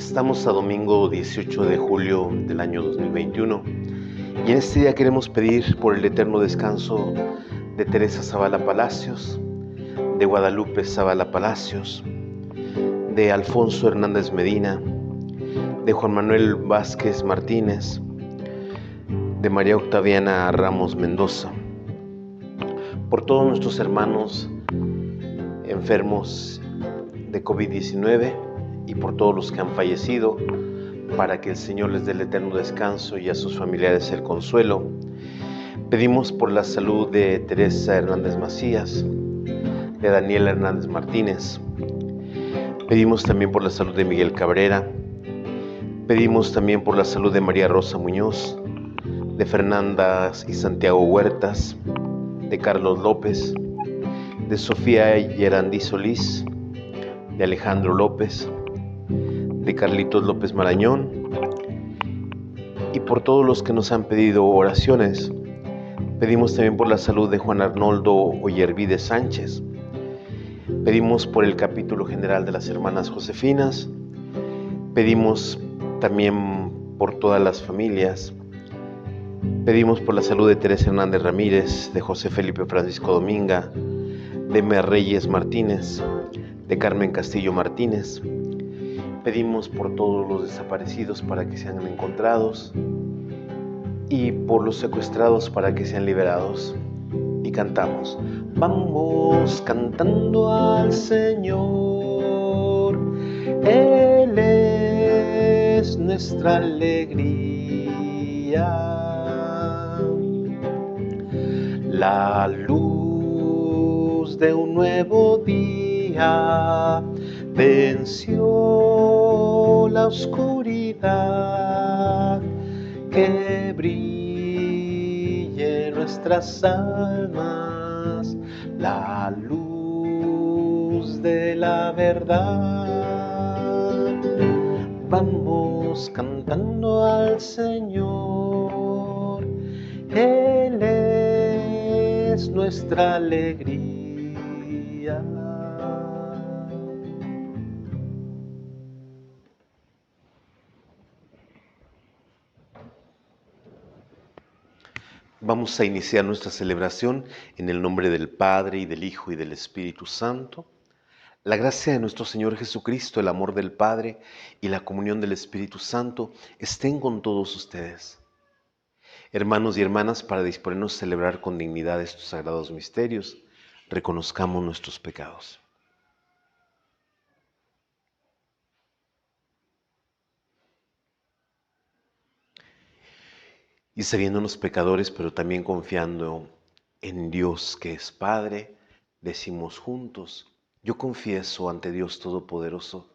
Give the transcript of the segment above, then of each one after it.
Estamos a domingo 18 de julio del año 2021 y en este día queremos pedir por el eterno descanso de Teresa Zavala Palacios, de Guadalupe Zavala Palacios, de Alfonso Hernández Medina, de Juan Manuel Vázquez Martínez, de María Octaviana Ramos Mendoza, por todos nuestros hermanos enfermos de COVID-19 y por todos los que han fallecido, para que el Señor les dé el eterno descanso y a sus familiares el consuelo. Pedimos por la salud de Teresa Hernández Macías, de Daniel Hernández Martínez. Pedimos también por la salud de Miguel Cabrera. Pedimos también por la salud de María Rosa Muñoz, de Fernanda y Santiago Huertas, de Carlos López, de Sofía Yerandí Solís, de Alejandro López, de Carlitos López Marañón, y por todos los que nos han pedido oraciones. Pedimos también por la salud de Juan Arnoldo Oyervide Sánchez. Pedimos por el capítulo general de las hermanas Josefinas. Pedimos también por todas las familias. Pedimos por la salud de Teresa Hernández Ramírez, de José Felipe Francisco Dominga, de Mer Reyes Martínez, de Carmen Castillo Martínez. Pedimos por todos los desaparecidos para que sean encontrados y por los secuestrados para que sean liberados. Y cantamos: vamos cantando al Señor, Él es nuestra alegría, la luz de un nuevo día venció la oscuridad, que brille en nuestras almas la luz de la verdad. Vamos cantando al Señor, Él es nuestra alegría. Vamos a iniciar nuestra celebración en el nombre del Padre, y del Hijo, y del Espíritu Santo. La gracia de nuestro Señor Jesucristo, el amor del Padre y la comunión del Espíritu Santo estén con todos ustedes. Hermanos y hermanas, para disponernos a celebrar con dignidad estos sagrados misterios, reconozcamos nuestros pecados. Y sabiéndonos pecadores, pero también confiando en Dios que es Padre, decimos juntos: yo confieso ante Dios Todopoderoso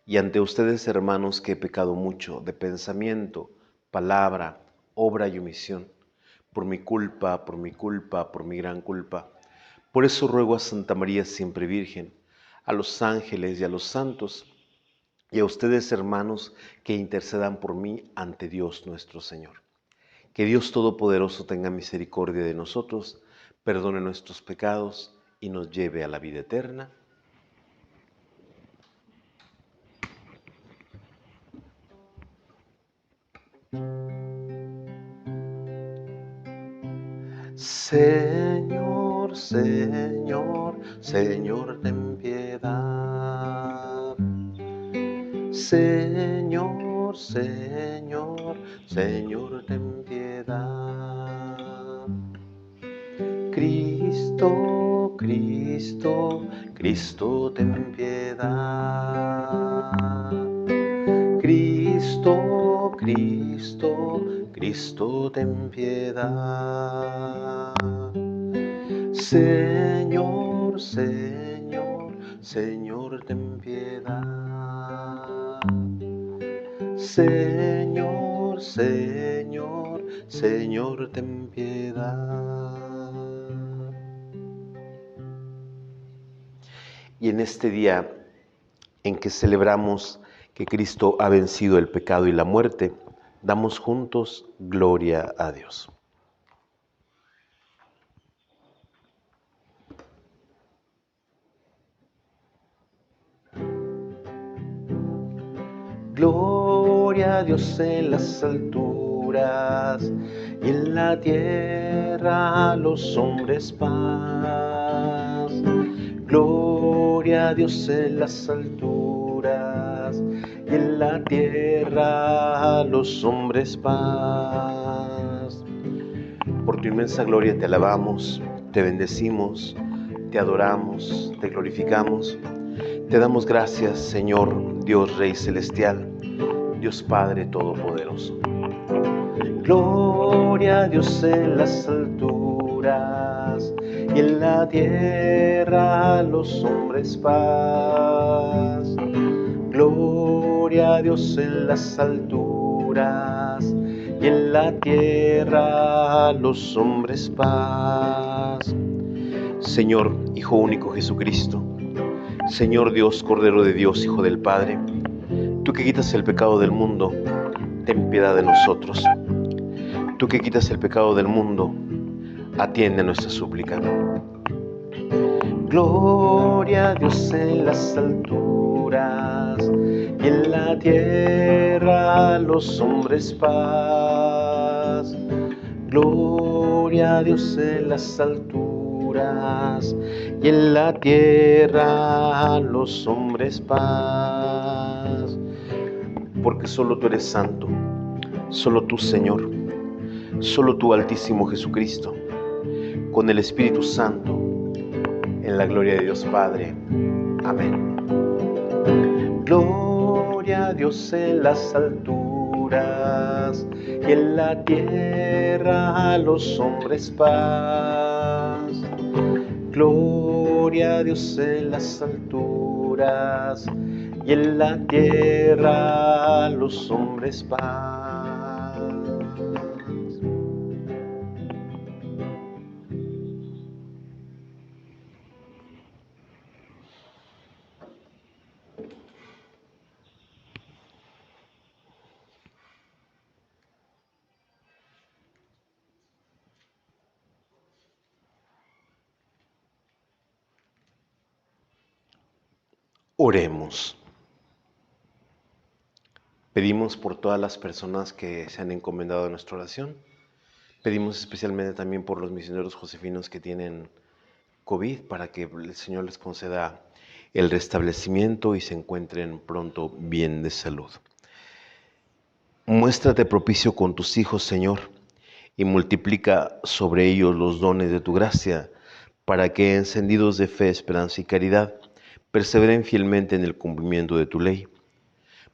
y ante ustedes, hermanos, que he pecado mucho de pensamiento, palabra, obra y omisión, por mi culpa, por mi gran culpa. Por eso ruego a Santa María siempre Virgen, a los ángeles y a los santos, y a ustedes, hermanos, que intercedan por mí ante Dios nuestro Señor. Que Dios Todopoderoso tenga misericordia de nosotros, perdone nuestros pecados y nos lleve a la vida eterna. Señor, Señor, Señor, ten piedad. Señor, Señor, Señor, ten piedad. Cristo, Cristo, Cristo, ten piedad. Cristo, Cristo, Cristo, ten piedad. Señor, Señor, Señor, ten piedad. Señor, Señor, Señor, ten piedad. Y en este día en que celebramos que Cristo ha vencido el pecado y la muerte, damos juntos gloria a Dios. Gloria a Dios en las alturas y en la tierra a los hombres paz. Gloria a Dios en las alturas y en la tierra a los hombres paz. Por tu inmensa gloria te alabamos, te bendecimos, te adoramos, te glorificamos. Te damos gracias, Señor, Dios Rey Celestial, Dios Padre Todopoderoso. Gloria a Dios en las alturas y en la tierra a los hombres paz. Gloria a Dios en las alturas y en la tierra a los hombres paz. Señor, Hijo único Jesucristo, Señor Dios, Cordero de Dios, Hijo del Padre, tú que quitas el pecado del mundo, ten piedad de nosotros. Tú que quitas el pecado del mundo, atiende nuestra súplica. Gloria a Dios en las alturas y en la tierra a los hombres paz. Gloria a Dios en las alturas y en la tierra a los hombres paz. Porque solo tú eres santo, solo tú, Señor, solo tú, Altísimo Jesucristo, con el Espíritu Santo, en la gloria de Dios Padre. Amén. Gloria a Dios en las alturas y en la tierra a los hombres paz. Gloria a Dios en las alturas y en la tierra a los hombres paz. Oremos. Pedimos por todas las personas que se han encomendado a nuestra oración. Pedimos especialmente también por los misioneros josefinos que tienen COVID, para que el Señor les conceda el restablecimiento y se encuentren pronto bien de salud. Muéstrate propicio con tus hijos, Señor, y multiplica sobre ellos los dones de tu gracia, para que, encendidos de fe, esperanza y caridad, perseveren fielmente en el cumplimiento de tu ley.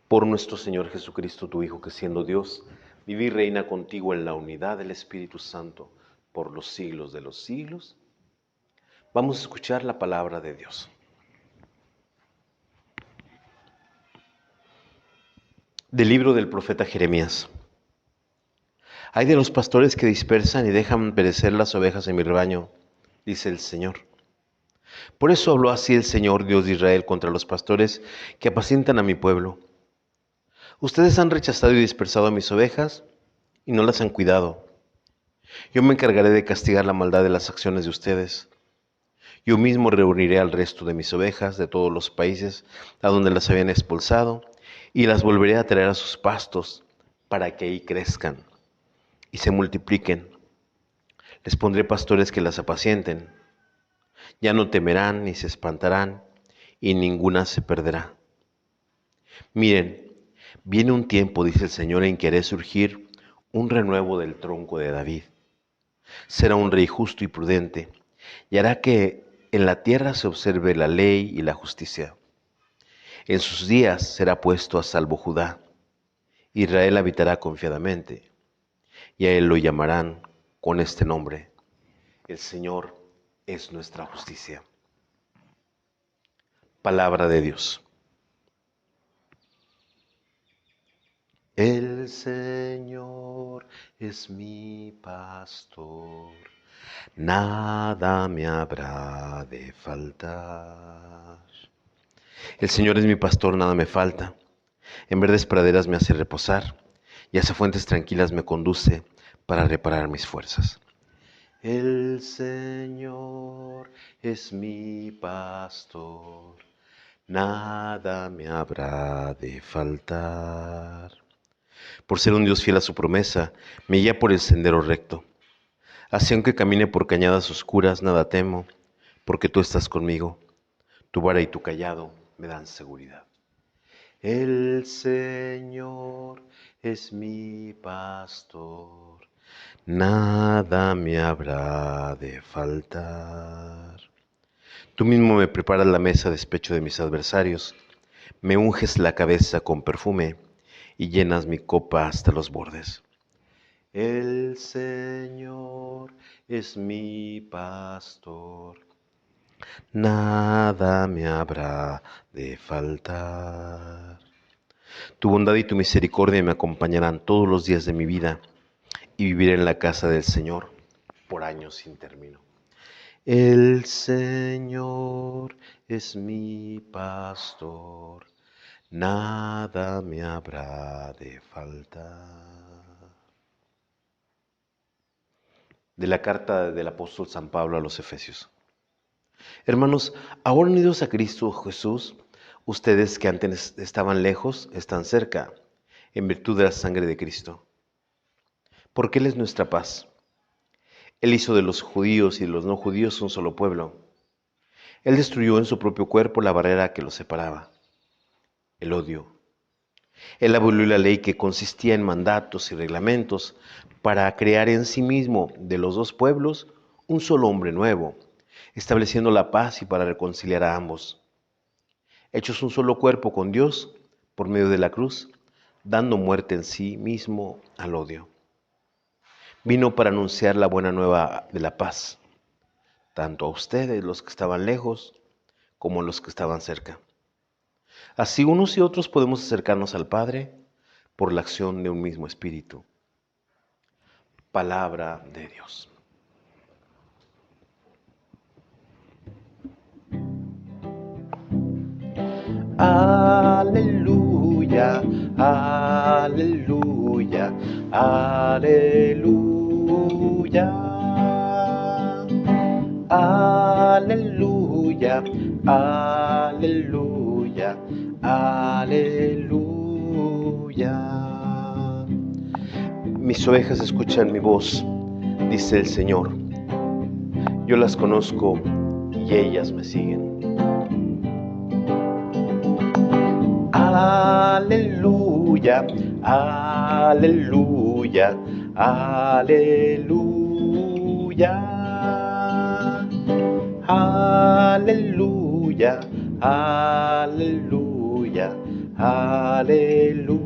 Por nuestro Señor Jesucristo, tu Hijo, que siendo Dios, vive y reina contigo en la unidad del Espíritu Santo, por los siglos de los siglos. Vamos a escuchar la palabra de Dios. Del libro del profeta Jeremías. Ay de los pastores que dispersan y dejan perecer las ovejas en mi rebaño, dice el Señor. Por eso habló así el Señor, Dios de Israel, contra los pastores que apacientan a mi pueblo. Ustedes han rechazado y dispersado a mis ovejas y no las han cuidado. Yo me encargaré de castigar la maldad de las acciones de ustedes. Yo mismo reuniré al resto de mis ovejas de todos los países a donde las habían expulsado y las volveré a traer a sus pastos para que ahí crezcan y se multipliquen. Les pondré pastores que las apacienten. Ya no temerán ni se espantarán y ninguna se perderá. Miren, viene un tiempo, dice el Señor, en que haré surgir un renuevo del tronco de David. Será un rey justo y prudente y hará que en la tierra se observe la ley y la justicia. En sus días será puesto a salvo Judá. Israel habitará confiadamente y a él lo llamarán con este nombre: el Señor es nuestra justicia. Palabra de Dios. El Señor es mi pastor, nada me habrá de faltar. El Señor es mi pastor, nada me falta. En verdes praderas me hace reposar y hacia fuentes tranquilas me conduce para reparar mis fuerzas. El Señor es mi pastor, nada me habrá de faltar. Por ser un Dios fiel a su promesa, me guía por el sendero recto. Así aunque camine por cañadas oscuras, nada temo, porque tú estás conmigo. Tu vara y tu callado me dan seguridad. El Señor es mi pastor, nada me habrá de faltar. Tú mismo me preparas la mesa a despecho de mis adversarios, me unges la cabeza con perfume y llenas mi copa hasta los bordes. El Señor es mi pastor, nada me habrá de faltar. Tu bondad y tu misericordia me acompañarán todos los días de mi vida y viviré en la casa del Señor por años sin término. El Señor es mi pastor, nada me habrá de faltar. De la carta del apóstol San Pablo a los Efesios. Hermanos, ahora unidos a Cristo Jesús, ustedes que antes estaban lejos, están cerca, en virtud de la sangre de Cristo. Porque Él es nuestra paz. Él hizo de los judíos y de los no judíos un solo pueblo. Él destruyó en su propio cuerpo la barrera que los separaba, el odio. Él abolió la ley que consistía en mandatos y reglamentos para crear en sí mismo de los dos pueblos un solo hombre nuevo, estableciendo la paz y para reconciliar a ambos. Hechos un solo cuerpo con Dios por medio de la cruz, dando muerte en sí mismo al odio. Vino para anunciar la buena nueva de la paz, tanto a ustedes, los que estaban lejos, como a los que estaban cerca. Así unos y otros podemos acercarnos al Padre por la acción de un mismo Espíritu. Palabra de Dios. Aleluya, aleluya, aleluya. Aleluya, aleluya, aleluya. Mis ovejas escuchan mi voz, dice el Señor. Yo las conozco y ellas me siguen. Aleluya, aleluya, aleluya. Aleluya, aleluya, aleluya.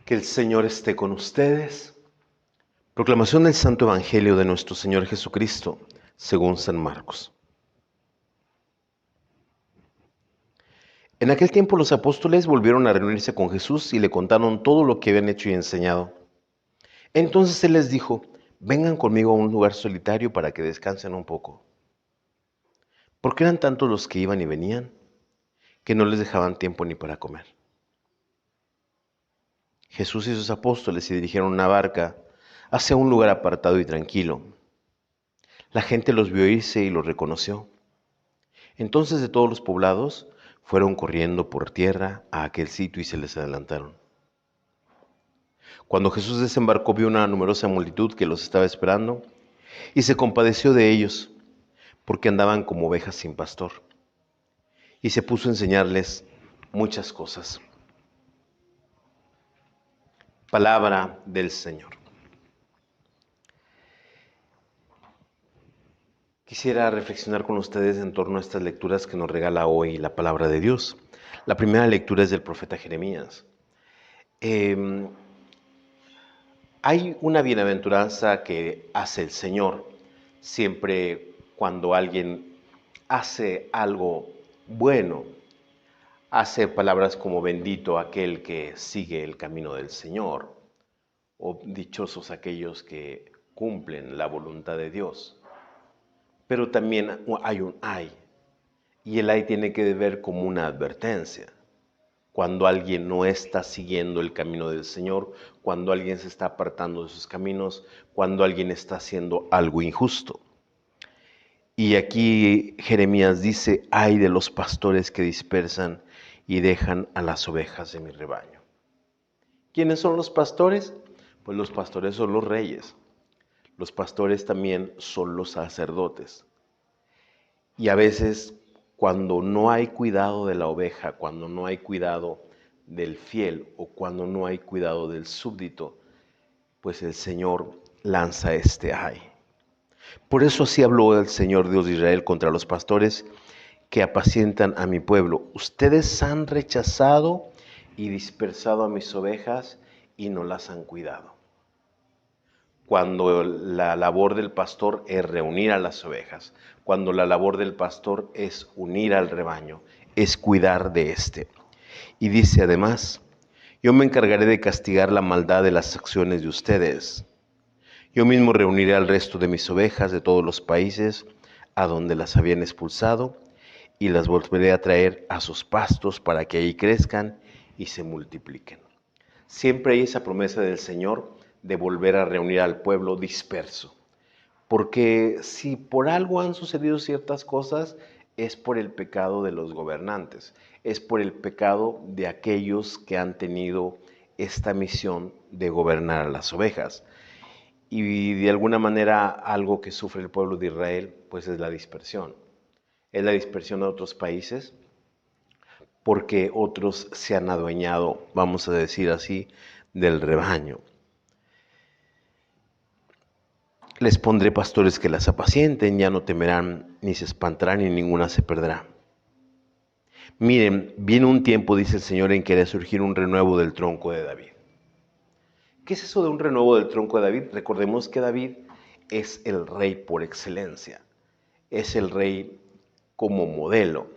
Que el Señor esté con ustedes. Proclamación del Santo Evangelio de nuestro Señor Jesucristo, según San Marcos. En aquel tiempo los apóstoles volvieron a reunirse con Jesús y le contaron todo lo que habían hecho y enseñado. Entonces Él les dijo, vengan conmigo a un lugar solitario para que descansen un poco. Porque eran tantos los que iban y venían, que no les dejaban tiempo ni para comer. Jesús y sus apóstoles se dirigieron en una barca hacia un lugar apartado y tranquilo. La gente los vio irse y los reconoció. Entonces de todos los poblados fueron corriendo por tierra a aquel sitio y se les adelantaron. Cuando Jesús desembarcó vio una numerosa multitud que los estaba esperando y se compadeció de ellos porque andaban como ovejas sin pastor. Y se puso a enseñarles muchas cosas. Palabra del Señor. Quisiera reflexionar con ustedes en torno a estas lecturas que nos regala hoy la palabra de Dios. La primera lectura es del profeta Jeremías. Hay una bienaventuranza que hace el Señor siempre cuando alguien hace algo bueno. Hace palabras como bendito aquel que sigue el camino del Señor o dichosos aquellos que cumplen la voluntad de Dios. Pero también hay un ay, y el ay tiene que ver como una advertencia. cuando alguien no está siguiendo el camino del Señor, cuando alguien se está apartando de sus caminos, cuando alguien está haciendo algo injusto. Y aquí Jeremías dice, ay de los pastores que dispersan y dejan a las ovejas de mi rebaño. ¿Quiénes son los pastores? Pues los pastores son los reyes. Los pastores también son los sacerdotes. Y a veces cuando no hay cuidado de la oveja, cuando no hay cuidado del fiel o cuando no hay cuidado del súbdito, pues el Señor lanza este ay. Por eso así habló el Señor Dios de Israel contra los pastores que apacientan a mi pueblo. Ustedes han rechazado y dispersado a mis ovejas y no las han cuidado. Cuando la labor del pastor es reunir a las ovejas, cuando la labor del pastor es unir al rebaño, es cuidar de éste. Y dice además, yo me encargaré de castigar la maldad de las acciones de ustedes. Yo mismo reuniré al resto de mis ovejas de todos los países a donde las habían expulsado y las volveré a traer a sus pastos para que ahí crezcan y se multipliquen. Siempre hay esa promesa del Señor de volver a reunir al pueblo disperso. Porque si por algo han sucedido ciertas cosas, es por el pecado de los gobernantes, es por el pecado de aquellos que han tenido esta misión de gobernar a las ovejas. Y de alguna manera algo que sufre el pueblo de Israel, pues es la dispersión. Es la dispersión a otros países, porque otros se han adueñado, vamos a decir así, del rebaño. Les pondré pastores que las apacienten, ya no temerán, ni se espantarán, ni ninguna se perderá. Miren, viene un tiempo, dice el Señor, en que haré surgir un renuevo del tronco de David. ¿Qué es eso de un renuevo del tronco de David? Recordemos que David es el rey por excelencia, es el rey como modelo.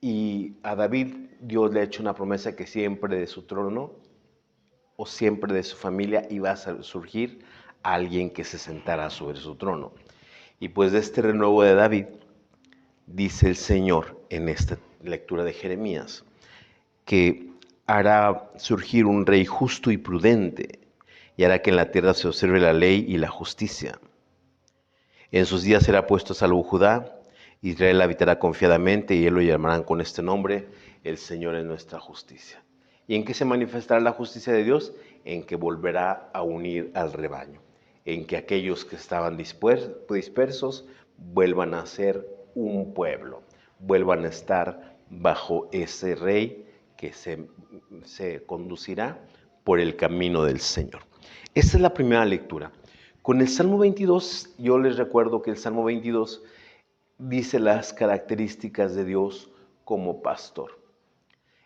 Y a David Dios le ha hecho una promesa que siempre de su trono o siempre de su familia iba a surgir alguien que se sentara sobre su trono. Y pues de este renuevo de David, dice el Señor en esta lectura de Jeremías, que hará surgir un rey justo y prudente, y hará que en la tierra se observe la ley y la justicia. En sus días será puesto a salvo Judá, Israel habitará confiadamente, y él lo llamarán con este nombre, el Señor es nuestra justicia. ¿Y en qué se manifestará la justicia de Dios? En que volverá a unir al rebaño, en que aquellos que estaban dispersos vuelvan a ser un pueblo, vuelvan a estar bajo ese rey que se conducirá por el camino del Señor. Esta es la primera lectura. Con el Salmo 22, yo les recuerdo que el Salmo 22 dice las características de Dios como pastor.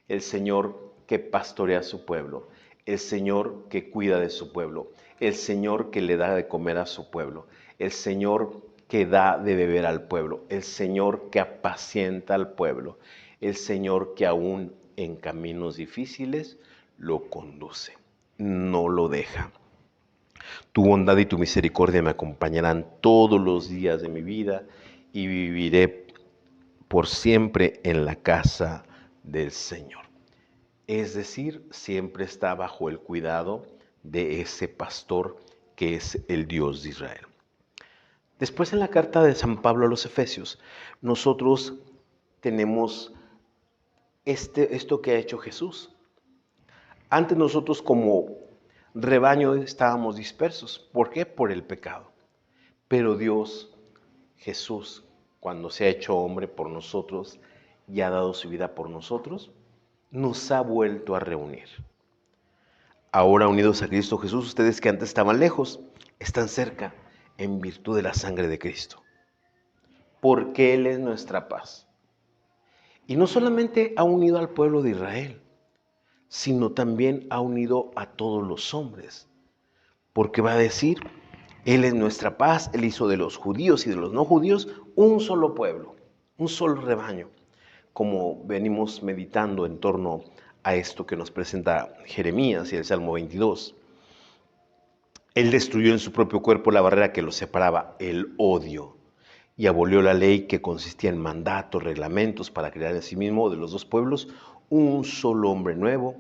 El Señor que pastorea a su pueblo, el Señor que cuida de su pueblo, el Señor que le da de comer a su pueblo, el Señor que da de beber al pueblo, el Señor que apacienta al pueblo, el Señor que aún en caminos difíciles lo conduce, no lo deja. Tu bondad y tu misericordia me acompañarán todos los días de mi vida y viviré por siempre en la casa del Señor. Es decir, siempre está bajo el cuidado de ese pastor que es el Dios de Israel. Después en la carta de San Pablo a los Efesios, nosotros tenemos esto que ha hecho Jesús. Antes nosotros como rebaño estábamos dispersos. ¿Por qué? Por el pecado. Pero Dios, Jesús, cuando se ha hecho hombre por nosotros y ha dado su vida por nosotros, nos ha vuelto a reunir. Ahora unidos a Cristo Jesús, ustedes que antes estaban lejos, están cerca en virtud de la sangre de Cristo. Porque Él es nuestra paz. Y no solamente ha unido al pueblo de Israel, sino también ha unido a todos los hombres. Porque va a decir, Él es nuestra paz, Él hizo de los judíos y de los no judíos un solo pueblo, un solo rebaño. Como venimos meditando en torno a esto que nos presenta Jeremías y el Salmo 22. Él destruyó en su propio cuerpo la barrera que los separaba, el odio. y abolió la ley que consistía en mandatos, reglamentos para crear en sí mismo de los dos pueblos un solo hombre nuevo,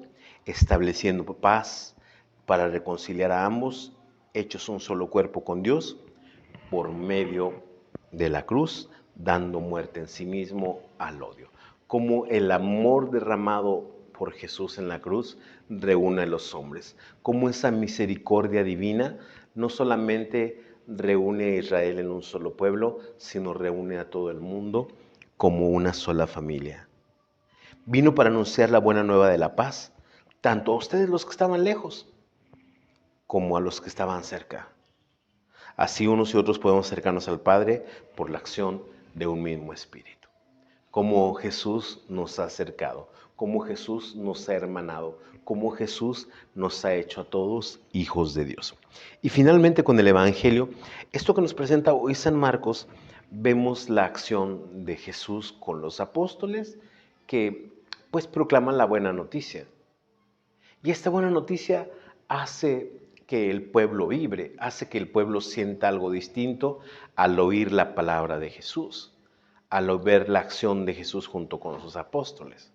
estableciendo paz para reconciliar a ambos, hechos un solo cuerpo con Dios, por medio de la cruz, dando muerte en sí mismo al odio. Como el amor derramado por Jesús en la cruz reúne a los hombres, como esa misericordia divina no solamente reúne a Israel en un solo pueblo, sino reúne a todo el mundo como una sola familia. Vino para anunciar la buena nueva de la paz, tanto a ustedes los que estaban lejos, como a los que estaban cerca. Así unos y otros podemos acercarnos al Padre por la acción de un mismo Espíritu. Como Jesús nos ha acercado, como Jesús nos ha hermanado, como Jesús nos ha hecho a todos hijos de Dios. Y finalmente con el Evangelio, esto que nos presenta hoy San Marcos, vemos la acción de Jesús con los apóstoles que pues proclaman la buena noticia. Y esta buena noticia hace que el pueblo vibre, hace que el pueblo sienta algo distinto al oír la palabra de Jesús, al ver la acción de Jesús junto con sus apóstoles.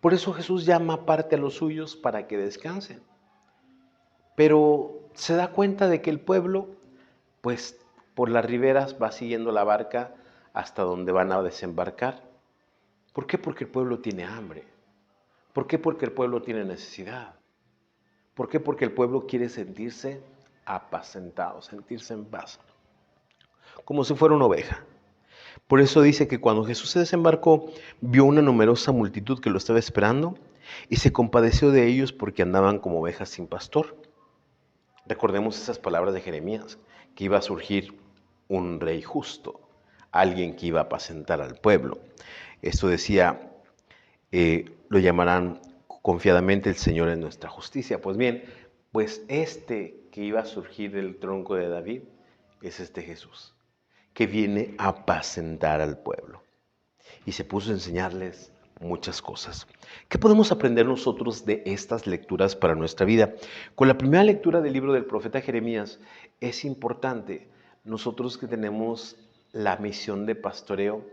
Por eso Jesús llama aparte a los suyos para que descansen. Pero se da cuenta de que el pueblo, pues por las riberas va siguiendo la barca hasta donde van a desembarcar. ¿Por qué? Porque el pueblo tiene hambre. ¿Por qué? Porque el pueblo tiene necesidad. ¿Por qué? Porque el pueblo quiere sentirse apacentado, sentirse en paz, como si fuera una oveja. Por eso dice que cuando Jesús se desembarcó, vio una numerosa multitud que lo estaba esperando y se compadeció de ellos porque andaban como ovejas sin pastor. Recordemos esas palabras de Jeremías, que iba a surgir un rey justo, alguien que iba a apacentar al pueblo. Esto decía, lo llamarán confiadamente el Señor en nuestra justicia. Pues bien, pues este que iba a surgir del tronco de David es este Jesús, que viene a apacentar al pueblo. Y se puso a enseñarles muchas cosas. ¿Qué podemos aprender nosotros de estas lecturas para nuestra vida? Con la primera lectura del libro del profeta Jeremías es importante, nosotros que tenemos la misión de pastoreo,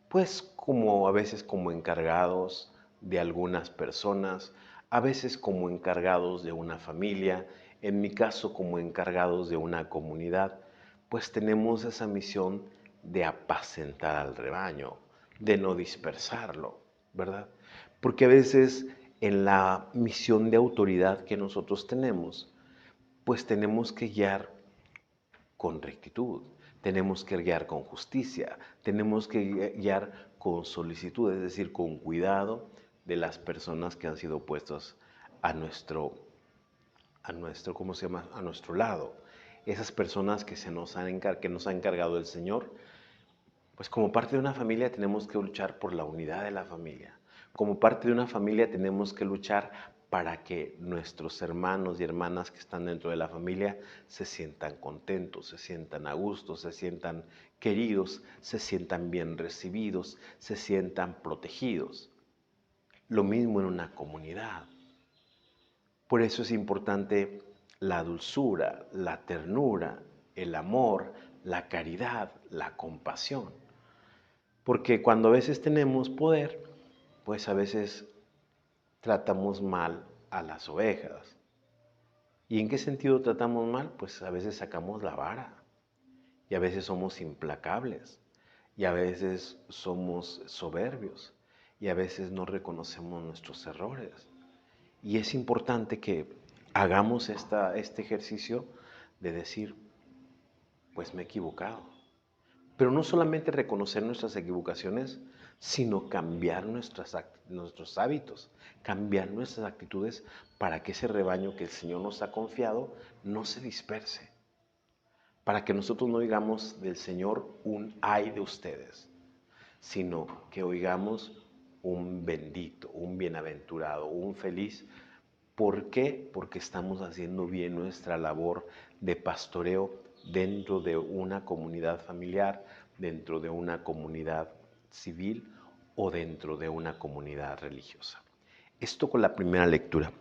pues como a veces como encargados de algunas personas, a veces como encargados de una familia, en mi caso como encargados de una comunidad, pues tenemos esa misión de apacentar al rebaño, de no dispersarlo, ¿verdad? Porque a veces en la misión de autoridad que nosotros tenemos, pues tenemos que guiar con rectitud, tenemos que guiar con justicia, tenemos que guiar con solicitud, es decir, con cuidado de las personas que han sido puestas a nuestro, ¿cómo se llama? A nuestro lado. Esas personas que que nos ha encargado el Señor, pues como parte de una familia tenemos que luchar por la unidad de la familia. Como parte de una familia tenemos que luchar para que nuestros hermanos y hermanas que están dentro de la familia se sientan contentos, se sientan a gusto, se sientan queridos, se sientan bien recibidos, se sientan protegidos. Lo mismo en una comunidad. Por eso es importante la dulzura, la ternura, el amor, la caridad, la compasión. Porque cuando a veces tenemos poder, pues a veces tratamos mal a las ovejas. ¿Y en qué sentido tratamos mal? Pues a veces sacamos la vara y a veces somos implacables y a veces somos soberbios y a veces no reconocemos nuestros errores. Y es importante que hagamos este ejercicio de decir, pues me he equivocado. Pero no solamente reconocer nuestras equivocaciones, sino cambiar nuestros hábitos, cambiar nuestras actitudes para que ese rebaño que el Señor nos ha confiado no se disperse. Para que nosotros no oigamos del Señor un ay de ustedes, sino que oigamos un bendito, un bienaventurado, un feliz. ¿Por qué? Porque estamos haciendo bien nuestra labor de pastoreo dentro de una comunidad familiar, dentro de una comunidad civil o dentro de una comunidad religiosa. Esto con la primera lectura.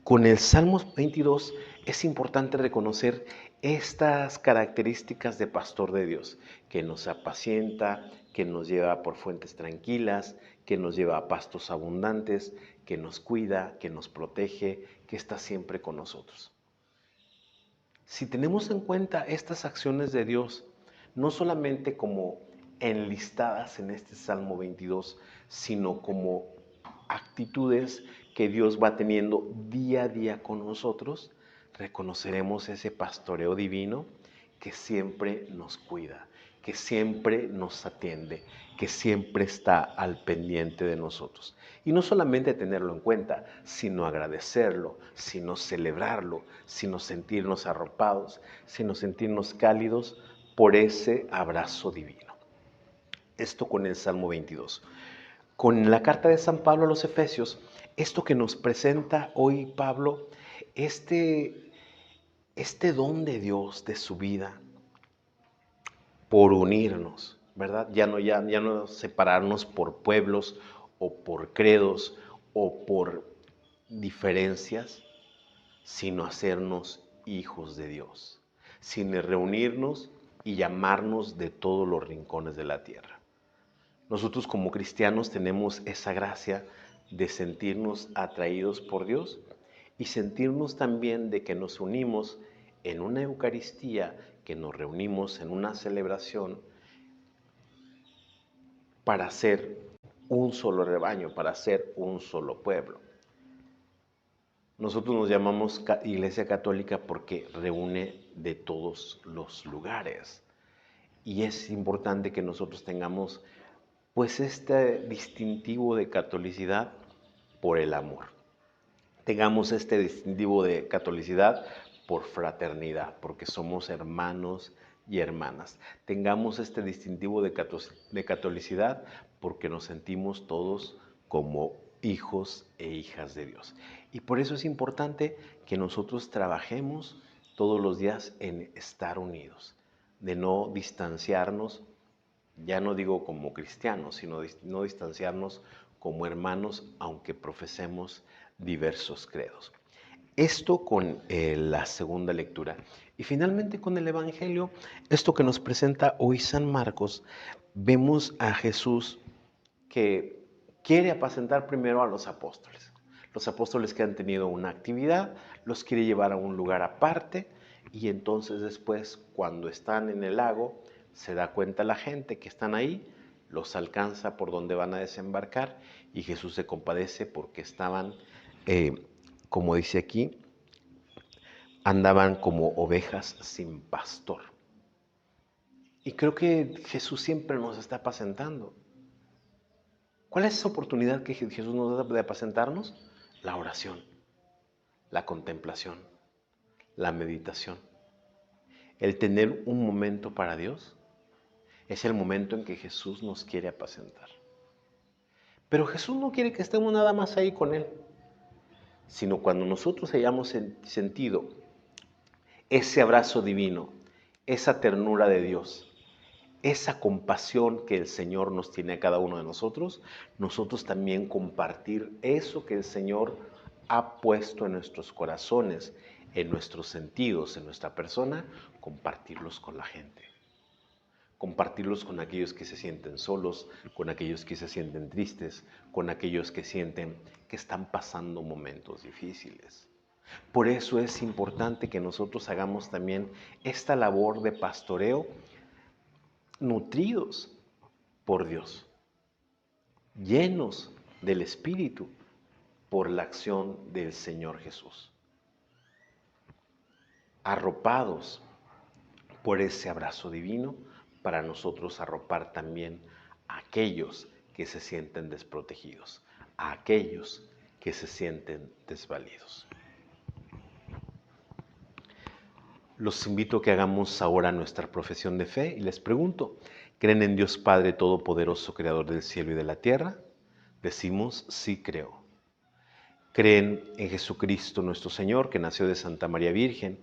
Con el Salmo 22 es importante reconocer estas características de pastor de Dios, que nos apacienta, que nos lleva por fuentes tranquilas, que nos lleva a pastos abundantes, que nos cuida, que nos protege, que está siempre con nosotros. Si tenemos en cuenta estas acciones de Dios, no solamente como enlistadas en este Salmo 22, sino como actitudes que Dios va teniendo día a día con nosotros, reconoceremos ese pastoreo divino que siempre nos cuida, que siempre nos atiende, que siempre está al pendiente de nosotros. Y no solamente tenerlo en cuenta, sino agradecerlo, sino celebrarlo, sino sentirnos arropados, sino sentirnos cálidos por ese abrazo divino. Esto con el Salmo 22. Con la carta de San Pablo a los Efesios, esto que nos presenta hoy Pablo, este don de Dios, de su vida, por unirnos, ¿verdad? Ya no separarnos por pueblos o por credos o por diferencias, sino hacernos hijos de Dios, sin reunirnos y llamarnos de todos los rincones de la tierra. Nosotros como cristianos tenemos esa gracia de sentirnos atraídos por Dios y sentirnos también de que nos unimos en una Eucaristía, que nos reunimos en una celebración para ser un solo rebaño, para ser un solo pueblo. Nosotros nos llamamos Iglesia Católica porque reúne de todos los lugares. Y es importante que nosotros tengamos pues este distintivo de catolicidad por el amor. Tengamos este distintivo de catolicidad por fraternidad, porque somos hermanos y hermanas. Tengamos este distintivo de catolicidad porque nos sentimos todos como hijos e hijas de Dios. Y por eso es importante que nosotros trabajemos todos los días en estar unidos, de no distanciarnos, ya no digo como cristianos, sino no distanciarnos como hermanos, aunque profesemos diversos credos. Esto con la segunda lectura. Y finalmente con el Evangelio, esto que nos presenta hoy San Marcos, vemos a Jesús que quiere apacentar primero a los apóstoles. Los apóstoles que han tenido una actividad, los quiere llevar a un lugar aparte y entonces después, cuando están en el lago, se da cuenta la gente que están ahí, los alcanza por donde van a desembarcar y Jesús se compadece porque estaban, como dice aquí, andaban como ovejas sin pastor. Y creo que Jesús siempre nos está apacentando. ¿Cuál es esa oportunidad que Jesús nos da de apacentarnos? La oración, la contemplación, la meditación. El tener un momento para Dios es el momento en que Jesús nos quiere apacentar. Pero Jesús no quiere que estemos nada más ahí con Él, sino cuando nosotros hayamos sentido ese abrazo divino, esa ternura de Dios, esa compasión que el Señor nos tiene a cada uno de nosotros, nosotros también compartir eso que el Señor ha puesto en nuestros corazones, en nuestros sentidos, en nuestra persona, compartirlos con la gente. Compartirlos con aquellos que se sienten solos, con aquellos que se sienten tristes, con aquellos que sienten que están pasando momentos difíciles. Por eso es importante que nosotros hagamos también esta labor de pastoreo nutridos por Dios, llenos del Espíritu por la acción del Señor Jesús, arropados por ese abrazo divino para nosotros arropar también a aquellos que se sienten desprotegidos, a aquellos que se sienten desvalidos. Los invito a que hagamos ahora nuestra profesión de fe y les pregunto, ¿creen en Dios Padre Todopoderoso, Creador del cielo y de la tierra? Decimos, sí creo. ¿Creen en Jesucristo nuestro Señor, que nació de Santa María Virgen,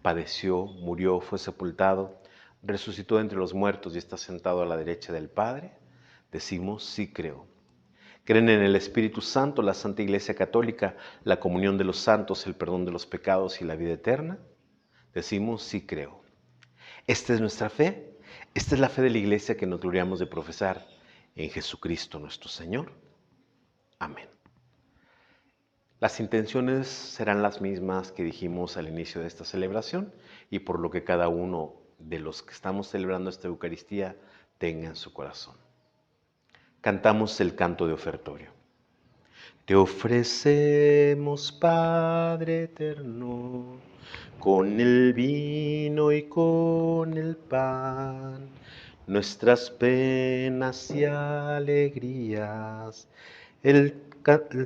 padeció, murió, fue sepultado, resucitó entre los muertos y está sentado a la derecha del Padre? Decimos, sí creo. Creen en el Espíritu Santo, la Santa Iglesia Católica, la comunión de los santos, el perdón de los pecados y la vida eterna. Decimos, sí creo. Esta es nuestra fe. Esta es la fe de la Iglesia que nos gloriamos de profesar en Jesucristo nuestro Señor. Amén. Las intenciones serán las mismas que dijimos al inicio de esta celebración y por lo que cada uno de los que estamos celebrando esta Eucaristía tenga en su corazón. Cantamos el canto de ofertorio. Te ofrecemos, Padre eterno, con el vino y con el pan, nuestras penas y alegrías, el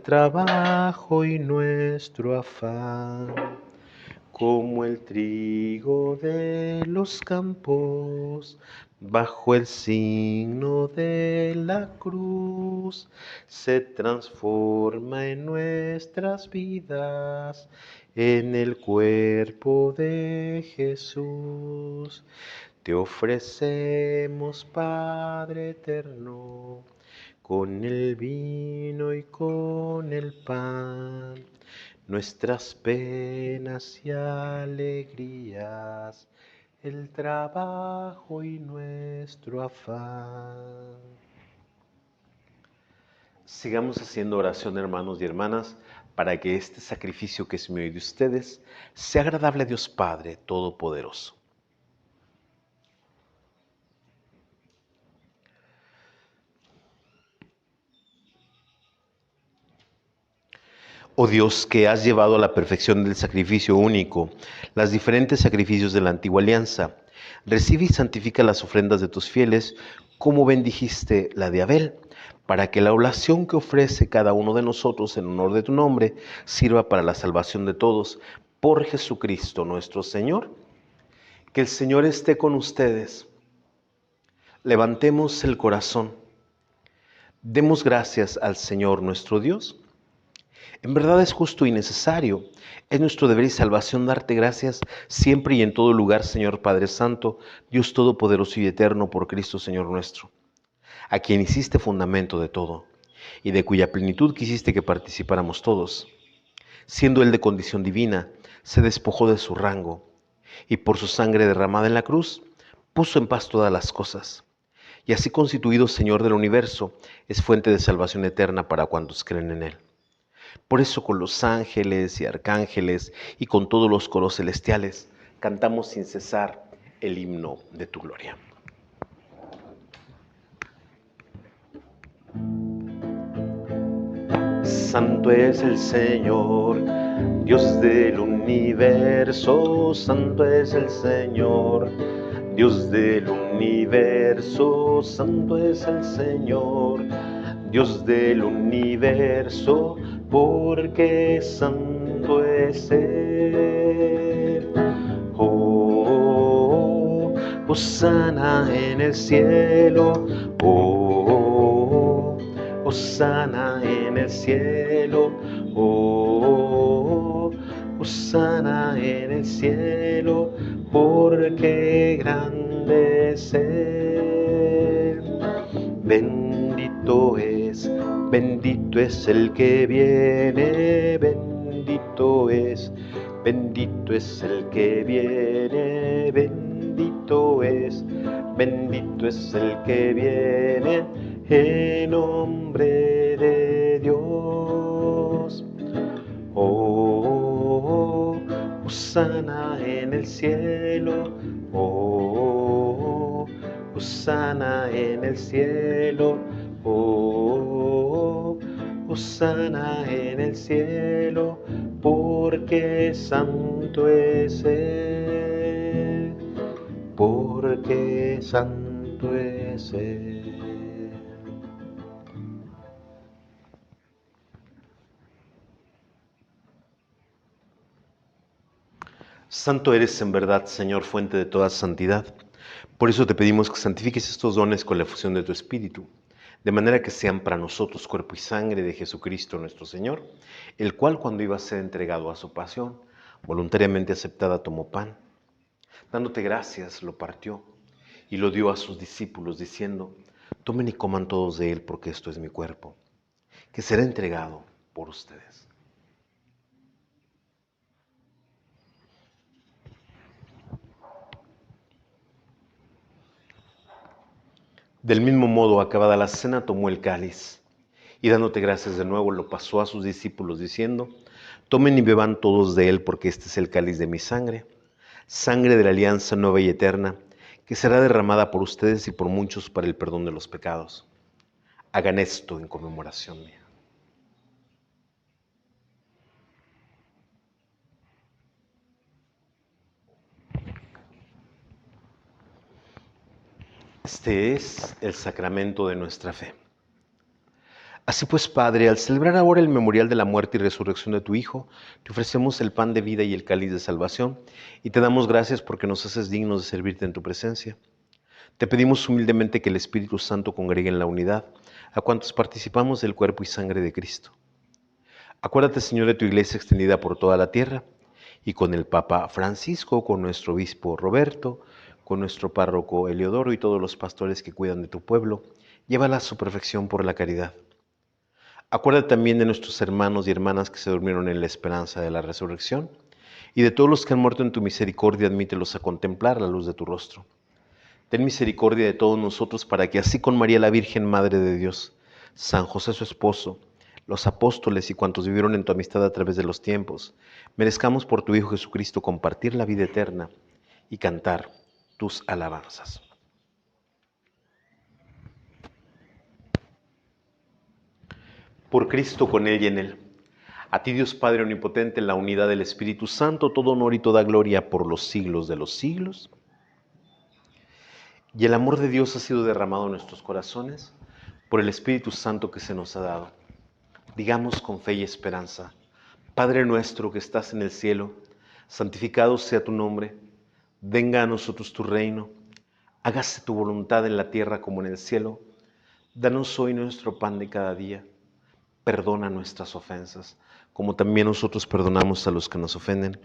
trabajo y nuestro afán, como el trigo de los campos, bajo el signo de la cruz, se transforma en nuestras vidas, en el cuerpo de Jesús. Te ofrecemos, Padre eterno, con el vino y con el pan, nuestras penas y alegrías, el trabajo y nuestro afán. Sigamos haciendo oración, hermanos y hermanas, para que este sacrificio que es mío y de ustedes sea agradable a Dios Padre Todopoderoso. Oh Dios, que has llevado a la perfección del sacrificio único los diferentes sacrificios de la antigua alianza, recibe y santifica las ofrendas de tus fieles, como bendijiste la de Abel, para que la oblación que ofrece cada uno de nosotros en honor de tu nombre sirva para la salvación de todos, por Jesucristo nuestro Señor. Que el Señor esté con ustedes. Levantemos el corazón. Demos gracias al Señor nuestro Dios. En verdad es justo y necesario. Es nuestro deber y salvación darte gracias siempre y en todo lugar, Señor Padre Santo, Dios Todopoderoso y Eterno, por Cristo Señor nuestro, a quien hiciste fundamento de todo, y de cuya plenitud quisiste que participáramos todos. Siendo Él de condición divina, se despojó de su rango, y por su sangre derramada en la cruz, puso en paz todas las cosas. Y así constituido Señor del universo, es fuente de salvación eterna para cuantos creen en Él. Por eso con los ángeles y arcángeles y con todos los coros celestiales cantamos sin cesar el himno de tu gloria. Santo es el Señor, Dios del universo. Santo es el Señor, Dios del universo. Santo es el Señor, Dios del universo, porque santo es Él. Oh, hosana en el cielo. Oh, hosana en el cielo. Oh, hosana en el cielo, porque grande es Él. Bendito es el que viene, bendito es el que viene, bendito es el que viene, en nombre de Dios. Oh, hosana en el cielo. Oh, hosana en el cielo. Oh, hosana en el cielo, porque santo es Él, porque santo es Él. Santo eres en verdad, Señor, fuente de toda santidad. Por eso te pedimos que santifiques estos dones con la efusión de tu Espíritu, de manera que sean para nosotros cuerpo y sangre de Jesucristo nuestro Señor, el cual cuando iba a ser entregado a su pasión, voluntariamente aceptada tomó pan. Dándote gracias, lo partió y lo dio a sus discípulos, diciendo: tomen y coman todos de él, porque esto es mi cuerpo. que será entregado por ustedes. Del mismo modo, acabada la cena, tomó el cáliz y dándote gracias de nuevo, lo pasó a sus discípulos diciendo: tomen y beban todos de él, porque este es el cáliz de mi sangre, sangre de la alianza nueva y eterna, que será derramada por ustedes y por muchos para el perdón de los pecados. Hagan esto en conmemoración mía. Este es el sacramento de nuestra fe. Así pues, Padre, al celebrar ahora el memorial de la muerte y resurrección de tu Hijo, te ofrecemos el pan de vida y el cáliz de salvación, y te damos gracias porque nos haces dignos de servirte en tu presencia. Te pedimos humildemente que el Espíritu Santo congregue en la unidad a cuantos participamos del cuerpo y sangre de Cristo. Acuérdate, Señor, de tu iglesia extendida por toda la tierra, y con el Papa Francisco, con nuestro obispo Roberto, con nuestro párroco Eliodoro y todos los pastores que cuidan de tu pueblo, llévala a su perfección por la caridad. Acuérdate también de nuestros hermanos y hermanas que se durmieron en la esperanza de la resurrección, y de todos los que han muerto en tu misericordia, admítelos a contemplar la luz de tu rostro. Ten misericordia de todos nosotros para que así con María la Virgen, Madre de Dios, San José su esposo, los apóstoles y cuantos vivieron en tu amistad a través de los tiempos, merezcamos por tu Hijo Jesucristo compartir la vida eterna y cantar tus alabanzas. Por Cristo, con Él y en Él. A ti, Dios Padre Omnipotente, en la unidad del Espíritu Santo, todo honor y toda gloria por los siglos de los siglos. Y el amor de Dios ha sido derramado en nuestros corazones por el Espíritu Santo que se nos ha dado. Digamos con fe y esperanza: Padre nuestro que estás en el cielo, santificado sea tu nombre. Venga a nosotros tu reino. Hágase tu voluntad en la tierra como en el cielo. Danos hoy nuestro pan de cada día. Perdona nuestras ofensas, como también nosotros perdonamos a los que nos ofenden.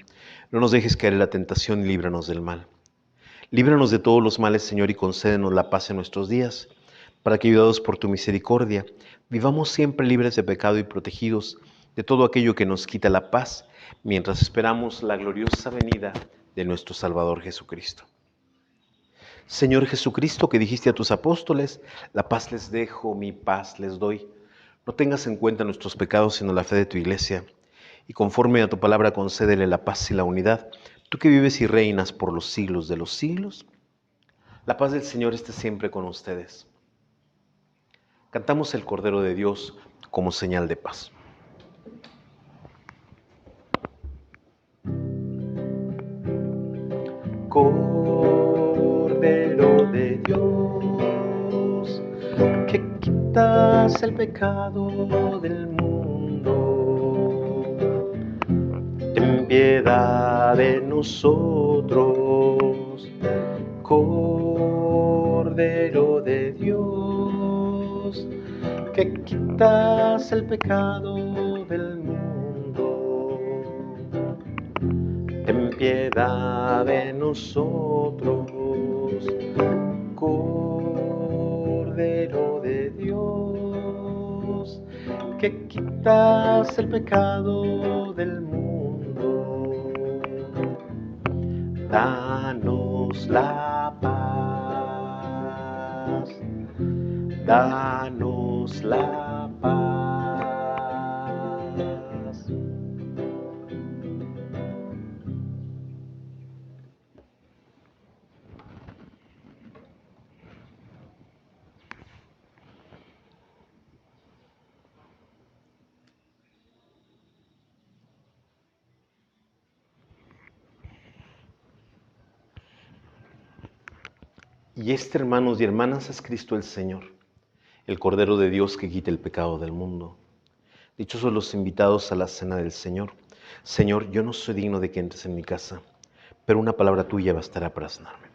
No nos dejes caer en la tentación y líbranos del mal. Líbranos de todos los males, Señor, y concédenos la paz en nuestros días, para que, ayudados por tu misericordia, vivamos siempre libres de pecado y protegidos de todo aquello que nos quita la paz, mientras esperamos la gloriosa venida de nuestro Salvador Jesucristo. Señor Jesucristo, que dijiste a tus apóstoles: la paz les dejo, mi paz les doy. No tengas en cuenta nuestros pecados, sino la fe de tu iglesia, y conforme a tu palabra concédele la paz y la unidad, tú que vives y reinas por los siglos de los siglos. La paz del Señor esté siempre con ustedes. Cantamos el Cordero de Dios como señal de paz. Cordero de Dios, que quitas el pecado del mundo, ten piedad de nosotros. Cordero de Dios, que quitas el pecado del mundo, ten piedad de nosotros. Cordero de Dios, que quitas el pecado del mundo, danos la paz, danos la paz. Y este, hermanos y hermanas, es Cristo el Señor, el Cordero de Dios que quita el pecado del mundo. Dichosos los invitados a la cena del Señor. Señor, yo no soy digno de que entres en mi casa, pero una palabra tuya bastará para sanarme.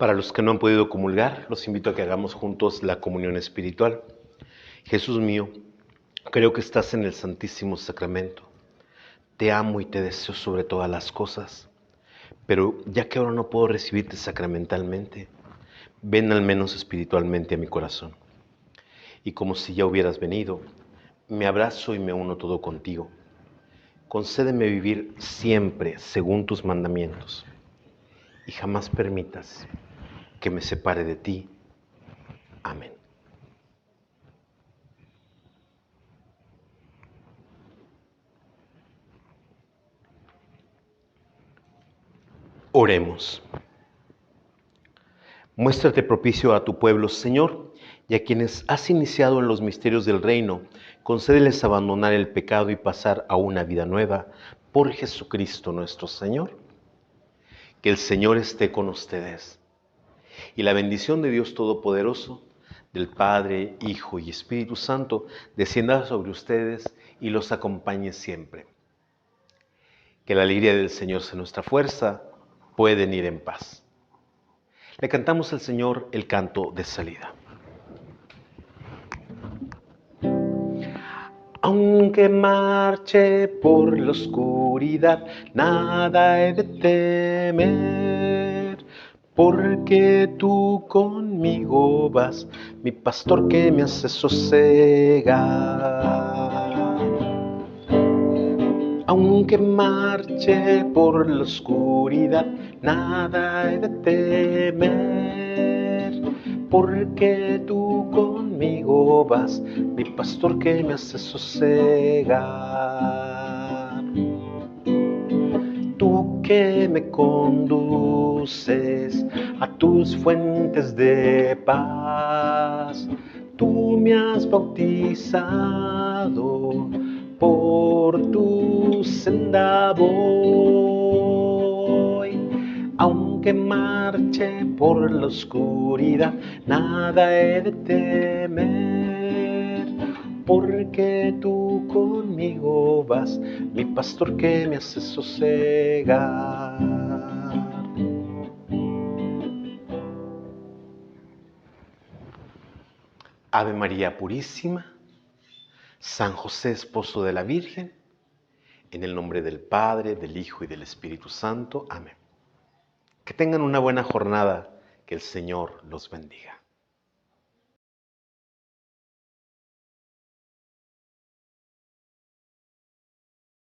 Para los que no han podido comulgar, los invito a que hagamos juntos la comunión espiritual. Jesús mío, creo que estás en el Santísimo Sacramento. Te amo y te deseo sobre todas las cosas. Pero ya que ahora no puedo recibirte sacramentalmente, ven al menos espiritualmente a mi corazón. Y como si ya hubieras venido, me abrazo y me uno todo contigo. Concédeme vivir siempre según tus mandamientos y jamás permitas que me separe de ti. Amén. Oremos. Muéstrate propicio a tu pueblo, Señor, y a quienes has iniciado en los misterios del reino, concédeles abandonar el pecado y pasar a una vida nueva por Jesucristo nuestro Señor. Que el Señor esté con ustedes. Y la bendición de Dios Todopoderoso, del Padre, Hijo y Espíritu Santo, descienda sobre ustedes y los acompañe siempre. Que la alegría del Señor sea nuestra fuerza, pueden ir en paz. Le cantamos al Señor el canto de salida. Aunque marche por la oscuridad, nada he de temer, porque tú conmigo vas, mi pastor que me hace sosegar. Aunque marche por la oscuridad, nada he de temer, porque tú conmigo vas, mi pastor que me hace sosegar. Tú que me conduces a tus fuentes de paz, tú me has bautizado, por tu senda voy. Aunque marche por la oscuridad, nada he de temer, porque tú conmigo vas, mi pastor que me hace sosegar. Ave María Purísima, San José, esposo de la Virgen, en el nombre del Padre, del Hijo y del Espíritu Santo. Amén. Que tengan una buena jornada, que el Señor los bendiga.